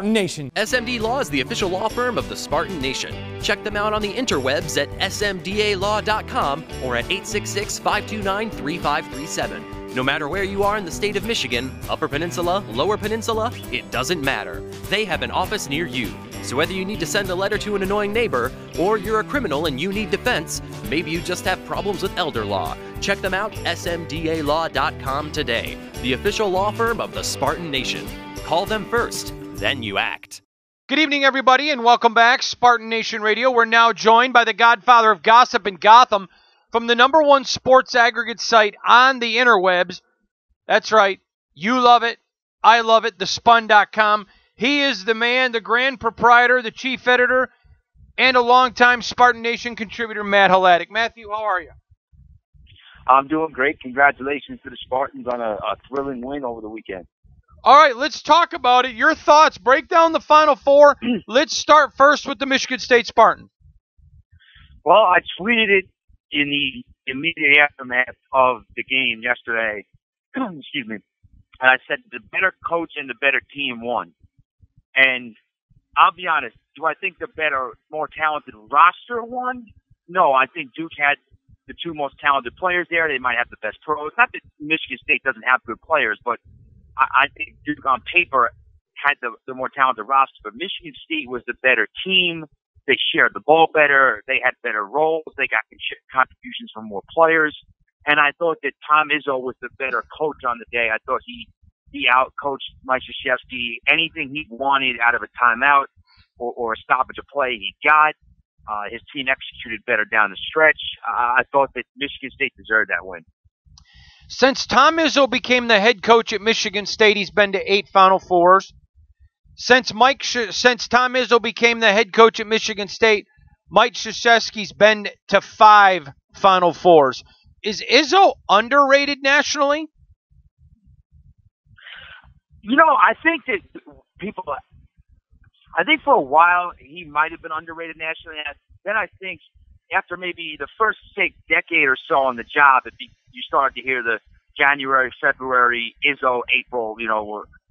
Nation. SMD Law is the official law firm of the Spartan Nation. Check them out on the interwebs at smdalaw.com or at 866-529-3537. No matter where you are in the state of Michigan, Upper Peninsula, Lower Peninsula, it doesn't matter. They have an office near you. So whether you need to send a letter to an annoying neighbor, or you're a criminal and you need defense, maybe you just have problems with elder law, check them out, smdalaw.com today. The official law firm of the Spartan Nation. Call them first. Then you act. Good evening, everybody, and welcome back. Spartan Nation Radio. We're now joined by the godfather of gossip in Gotham from the #1 sports aggregate site on the interwebs. That's right. You love it. I love it. TheSpun.com. He is the man, the grand proprietor, the chief editor, and a longtime Spartan Nation contributor, Matt Hladik. Matthew, how are you? I'm doing great. Congratulations to the Spartans on a thrilling win over the weekend. All right, let's talk about it. Your thoughts. Break down the Final Four. Let's start first with the Michigan State Spartans. Well, I tweeted it in the immediate aftermath of the game yesterday. Excuse me. And I said the better coach and the better team won. And I'll be honest, do I think the better, more talented roster won? No, I think Duke had the two most talented players there. They might have the best pros. Not that Michigan State doesn't have good players, but I think Duke on paper had the more talented roster, but Michigan State was the better team. They shared the ball better. They had better roles. They got contributions from more players. And I thought that Tom Izzo was the better coach on the day. I thought he out-coached Mike Krzyzewski. Anything he wanted out of a timeout or a stoppage of play, he got. His team executed better down the stretch. I thought that Michigan State deserved that win. Since Tom Izzo became the head coach at Michigan State, he's been to 8 Final Fours. Since Tom Izzo became the head coach at Michigan State, Mike Krzyzewski's been to 5 Final Fours. Is Izzo underrated nationally? You know, I think that I think for a while he might have been underrated nationally. Then I think after maybe the first, say, decade or so on the job, you started to hear the January, February, Izzo, April,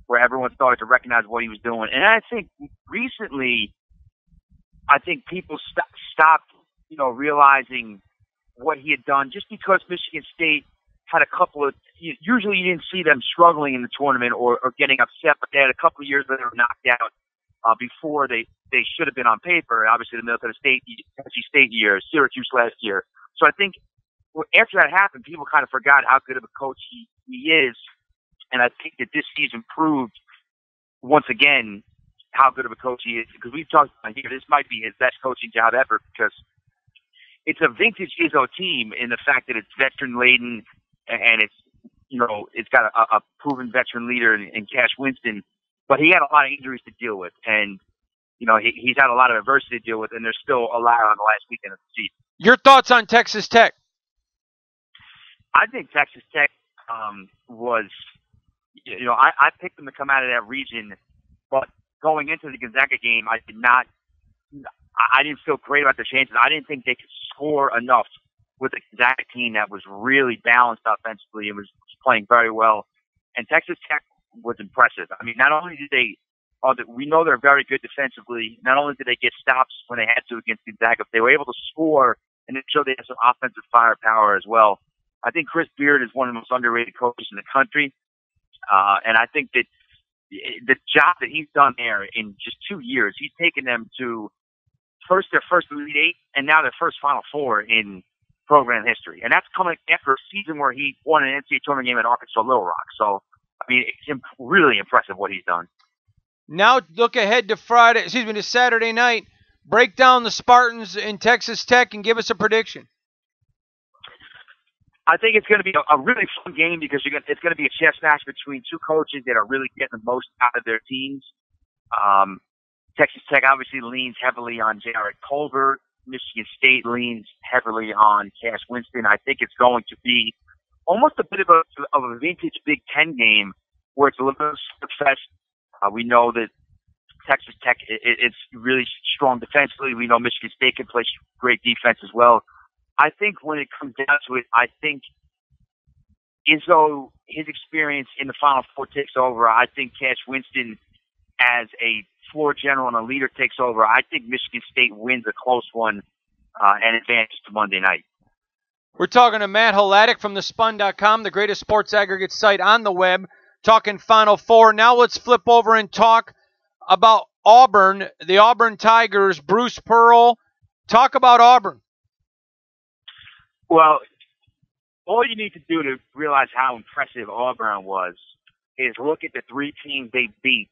where everyone started to recognize what he was doing. And I think recently, people stopped, realizing what he had done just because Michigan State had a couple of, usually you didn't see them struggling in the tournament or getting upset, but they had a couple of years where they were knocked out before they should have been on paper. Obviously, the Minnesota State, Tennessee State year, Syracuse last year. So I think after that happened, people kind of forgot how good of a coach he is. And I think that this season proved once again how good of a coach he is. Because we've talked about here, this might be his best coaching job ever because it's a vintage Izzo team in the fact that it's veteran-laden and it's got a proven veteran leader in Cash Winston. But he had a lot of injuries to deal with. And he's had a lot of adversity to deal with, and there's still a lot on the last weekend of the season. Your thoughts on Texas Tech? I think Texas Tech was, I picked them to come out of that region, but going into the Gonzaga game, I didn't feel great about their chances. I didn't think they could score enough with a Gonzaga team that was really balanced offensively and was playing very well. And Texas Tech was impressive. I mean, not only did we know they're very good defensively. Not only did they get stops when they had to against Gonzaga, but they were able to score and it showed they had some offensive firepower as well. I think Chris Beard is one of the most underrated coaches in the country. And I think that the job that he's done there in just 2 years, he's taken them to their first Elite Eight and now their first Final Four in program history. And that's coming after a season where he won an NCAA tournament game at Arkansas Little Rock. So, I mean, it's really impressive what he's done. Now look ahead to Saturday night. Break down the Spartans in Texas Tech and give us a prediction. I think it's going to be a really fun game because it's going to be a chess match between two coaches that are really getting the most out of their teams. Texas Tech obviously leans heavily on Jared Colbert. Michigan State leans heavily on Cash Winston. I think it's going to be almost a bit of a vintage Big Ten game where it's a little bit of slugfest. We know that Texas Tech it's really strong defensively. We know Michigan State can play great defense as well. I think when it comes down to it, I think Izzo, his experience in the Final Four takes over. I think Cash Winston as a floor general and a leader takes over, I think Michigan State wins a close one and advances to Monday night. We're talking to Matt Hladek from the Spun.com, the greatest sports aggregate site on the web, talking Final Four. Now let's flip over and talk about Auburn, the Auburn Tigers, Bruce Pearl. Talk about Auburn. Well, all you need to do to realize how impressive Auburn was is look at the three teams they beat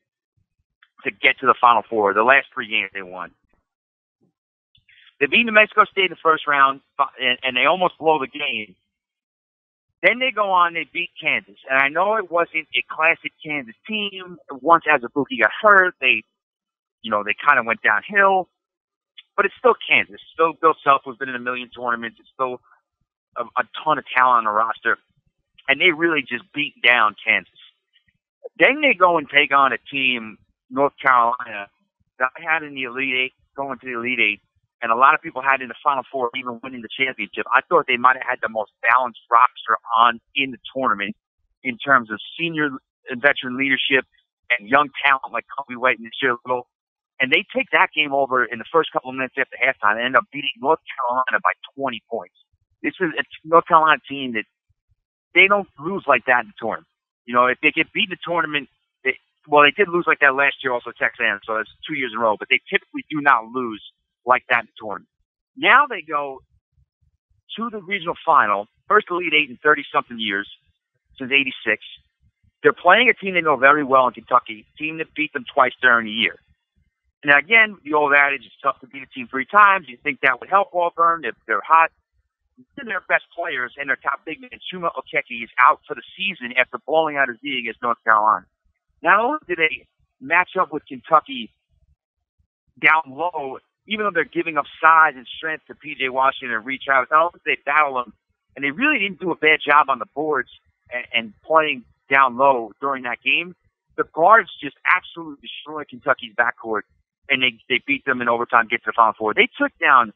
to get to the Final Four, the last three games they won. They beat New Mexico State in the first round, and they almost blow the game. Then they go on, they beat Kansas. And I know it wasn't a classic Kansas team. Once Azubuike got hurt, they kind of went downhill. But it's still Kansas. Still Bill Self has been in a million tournaments. It's still a ton of talent on the roster. And they really just beat down Kansas. Then they go and take on a team, North Carolina, that I had in the Elite Eight, going to the Elite Eight. And a lot of people had in the Final Four, even winning the championship. I thought they might have had the most balanced roster in the tournament in terms of senior and veteran leadership and young talent like Kobe White and Nasir Little. And they take that game over in the first couple of minutes after halftime and end up beating North Carolina by 20 points. This is a North Carolina team that they don't lose like that in the tournament. If they get beat in the tournament, they did lose like that last year also, Texas A&M, so that's 2 years in a row, but they typically do not lose like that in the tournament. Now they go to the regional final, first Elite Eight in 30-something years, since 86. They're playing a team they know very well in Kentucky, a team that beat them twice during the year. Now, again, the old adage, it's tough to beat a team 3 times. You think that would help Auburn if they're hot. And their best players and their top big man, Chuma Okeke, is out for the season after blowing out his knee against North Carolina. Not only do they match up with Kentucky down low, even though they're giving up size and strength to P.J. Washington and Reed Travis, not only did they battle them, and they really didn't do a bad job on the boards and playing down low during that game, the guards just absolutely destroyed Kentucky's backcourt, and they beat them in overtime, get to the Final Four. They took down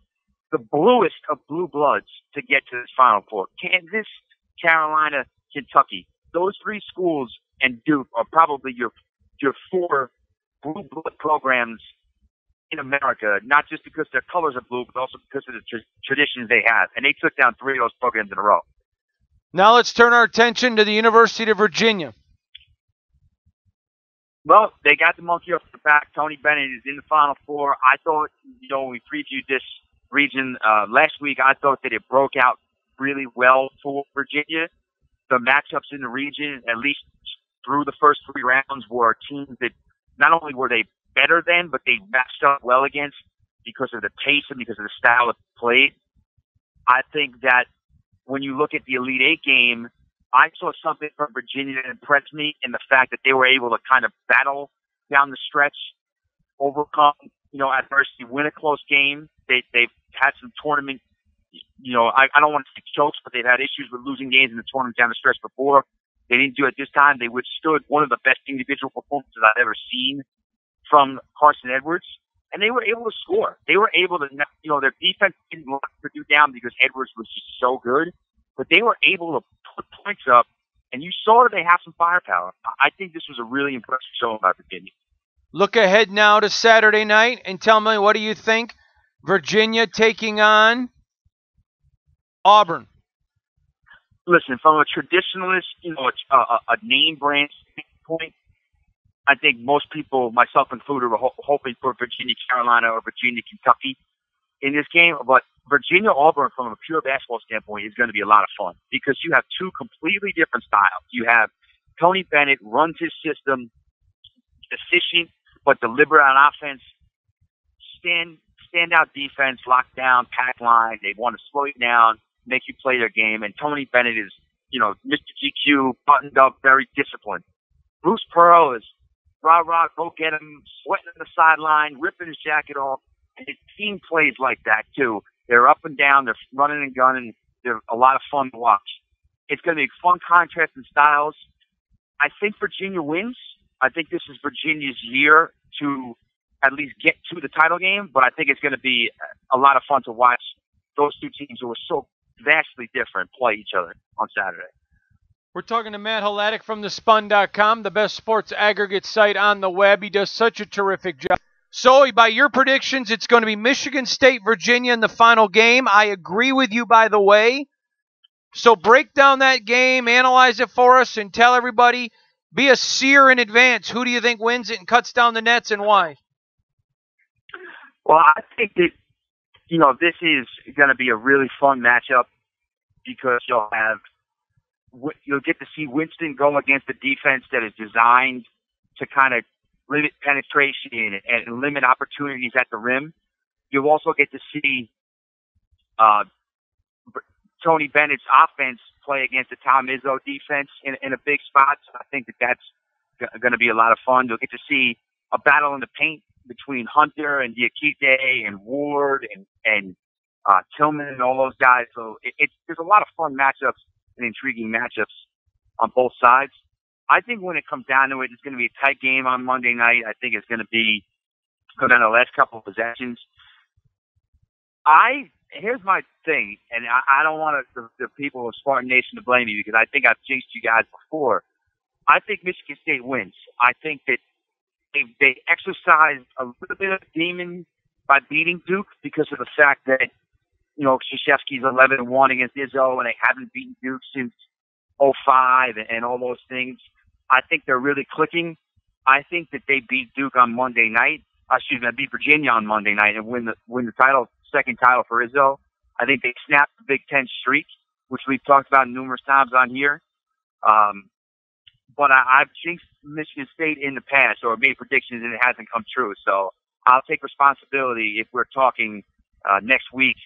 the bluest of blue bloods to get to this Final Four. Kansas, Carolina, Kentucky. Those 3 schools and Duke are probably your 4 blue blood programs in America, not just because their colors are blue, but also because of the traditions they have. And they took down 3 of those programs in a row. Now let's turn our attention to the University of Virginia. Well, they got the monkey off the back. Tony Bennett is in the Final Four. I thought, when we previewed this region last week, I thought that it broke out really well for Virginia. The matchups in the region, at least through the first 3 rounds, were teams that not only were they better than, but they matched up well against because of the pace and because of the style of play. I think that when you look at the Elite Eight game, I saw something from Virginia that impressed me in the fact that they were able to kind of battle down the stretch, overcome, adversity, win a close game. They've had some tournament, I don't want to say chokes, but they've had issues with losing games in the tournament down the stretch before. They didn't do it this time. They withstood one of the best individual performances I've ever seen from Carson Edwards, and they were able to score. They were able to, their defense didn't lock Purdue down because Edwards was just so good, but they were able to put points up, and you saw that they have some firepower. I think this was a really impressive show by Virginia. Look ahead now to Saturday night, and tell me, what do you think? Virginia taking on Auburn. Listen, from a traditionalist, a name brand standpoint, I think most people, myself included, were hoping for Virginia, Carolina, or Virginia, Kentucky in this game. But Virginia, Auburn, from a pure basketball standpoint, is going to be a lot of fun because you have 2 completely different styles. You have Tony Bennett runs his system, efficient but deliberate on offense, standout defense, lockdown, pack line. They want to slow you down, make you play their game. And Tony Bennett is, Mr. GQ, buttoned up, very disciplined. Bruce Pearl is rah, go get him, sweating on the sideline, ripping his jacket off. And his team plays like that, too. They're up and down. They're running and gunning. They're a lot of fun to watch. It's going to be fun contrast in styles. I think Virginia wins. I think this is Virginia's year to at least get to the title game, but I think it's going to be a lot of fun to watch those 2 teams who are so vastly different play each other on Saturday. We're talking to Matt Hladek from thespun.com, the best sports aggregate site on the web. He does such a terrific job. So, by your predictions, it's going to be Michigan State, Virginia in the final game. I agree with you, by the way. So break down that game, analyze it for us, and tell everybody, be a seer in advance. Who do you think wins it and cuts down the nets, and why? Well, I think that, this is going to be a really fun matchup because you'll get to see Winston go against a defense that is designed to kind of limit penetration and limit opportunities at the rim. You'll also get to see Tony Bennett's offense play against the Tom Izzo defense in a big spot. So I think that that's going to be a lot of fun. You'll get to see a battle in the paint between Hunter and Diakite and Ward and Tillman and all those guys. So there's a lot of fun matchups and intriguing matchups on both sides. I think when it comes down to it, it's going to be a tight game on Monday night. I think it's going to come down to the last couple of possessions. Here's my thing, and I don't want the people of Spartan Nation to blame me because I think I've jinxed you guys before. I think Michigan State wins. I think that they exercised a little bit of demon by beating Duke because of the fact that, Krzyzewski's 11-1 against Izzo, and they haven't beaten Duke since 2005 and all those things. I think they're really clicking. I think that they beat Duke on Monday night. Beat Virginia on Monday night and win the title, second title for Izzo. I think they snapped the Big Ten streak, which we've talked about numerous times on here. But I've jinxed Michigan State in the past or made predictions and it hasn't come true. So I'll take responsibility if we're talking next week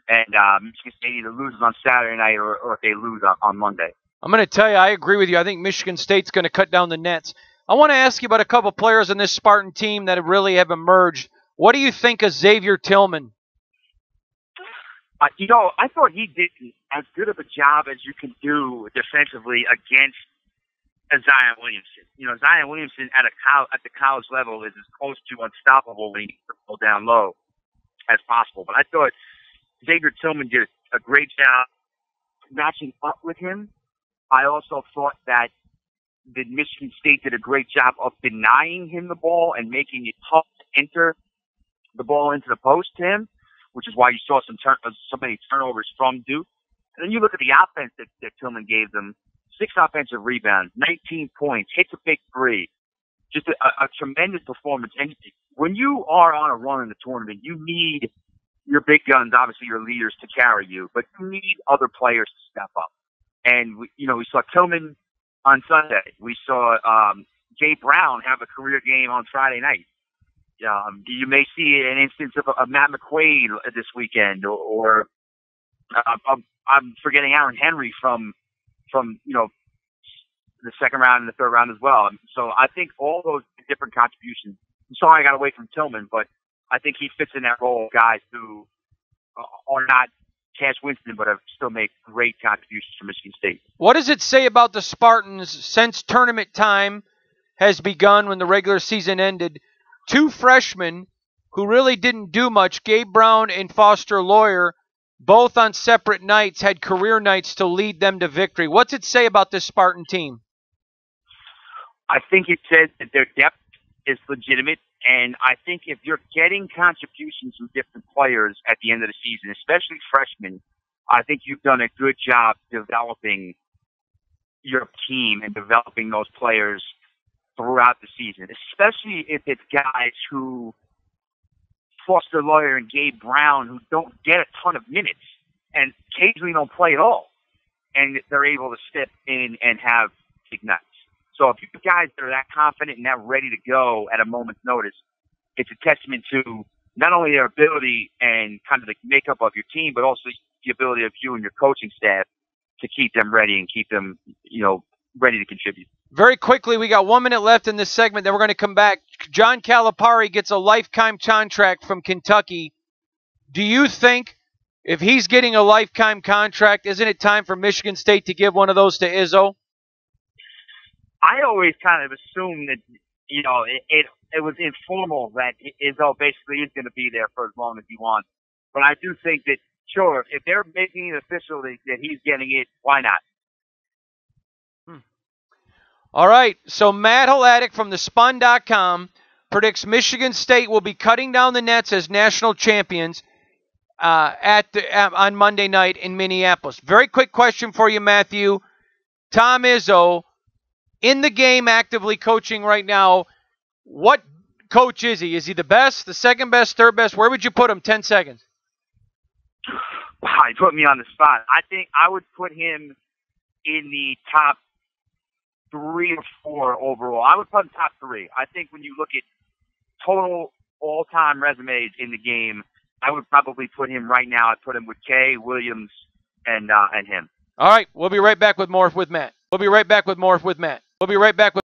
and Michigan State either loses on Saturday night or if they lose on Monday. I'm going to tell you, I agree with you. I think Michigan State's going to cut down the nets. I want to ask you about a couple players in this Spartan team that really have emerged. What do you think of Xavier Tillman? I thought he did as good of a job as you can do defensively against Zion Williamson. Zion Williamson at the college level is as close to unstoppable when he can pull down low as possible. But I thought Xavier Tillman did a great job matching up with him. I also thought that Michigan State did a great job of denying him the ball and making it tough to enter the ball into the post to him, which is why you saw so many turnovers from Duke. And then you look at the offense that Tillman gave them. 6 offensive rebounds, 19 points, hits a big three. Just a tremendous performance. And when you are on a run in the tournament, you need your big guns, obviously your leaders, to carry you, but you need other players to step up. And, we saw Tillman on Sunday. We saw Gabe Brown have a career game on Friday night. You may see an instance of Matt McQuaid this weekend, or I'm forgetting Aaron Henry from the second round and the third round as well. So I think all those different contributions. I'm sorry I got away from Tillman, but I think he fits in that role of guys who are not Cash Winston, but have still made great contributions for Michigan State. What does it say about the Spartans since tournament time has begun when the regular season ended? 2 freshmen who really didn't do much, Gabe Brown and Foster Lawyer, both on separate nights, had career nights to lead them to victory. What's it say about this Spartan team? I think it says that their depth is legitimate, and I think if you're getting contributions from different players at the end of the season, especially freshmen, I think you've done a good job developing your team and developing those players throughout the season, especially if it's guys who Foster Lawyer and Gabe Brown who don't get a ton of minutes and occasionally don't play at all, and they're able to step in and have big nights. So if you've guys that are that confident and that ready to go at a moment's notice, it's a testament to not only their ability and kind of the makeup of your team, but also the ability of you and your coaching staff to keep them ready and keep them, ready to contribute. Very quickly, we got 1 minute left in this segment, then we're going to come back. John Calipari gets a lifetime contract from Kentucky. Do you think if he's getting a lifetime contract, isn't it time for Michigan State to give one of those to Izzo? I always kind of assumed that, it was informal that Izzo basically is going to be there for as long as he wants. But I do think that, sure, if they're making it official that he's getting it, why not? All right, so Matt Hladek from the Spun.com predicts Michigan State will be cutting down the nets as national champions on Monday night in Minneapolis. Very quick question for you, Matthew. Tom Izzo, in the game, actively coaching right now. What coach is he? Is he the best, the second best, third best? Where would you put him? 10 seconds. Wow, you put me on the spot. I think I would put him in the top 3 or 4 overall. I would put him top 3. I think when you look at total all-time resumes in the game, I would probably put him right now. I'd put him with Kay, Williams, and him. All right, we'll be right back with more with Matt. We'll be right back with more with Matt. We'll be right back with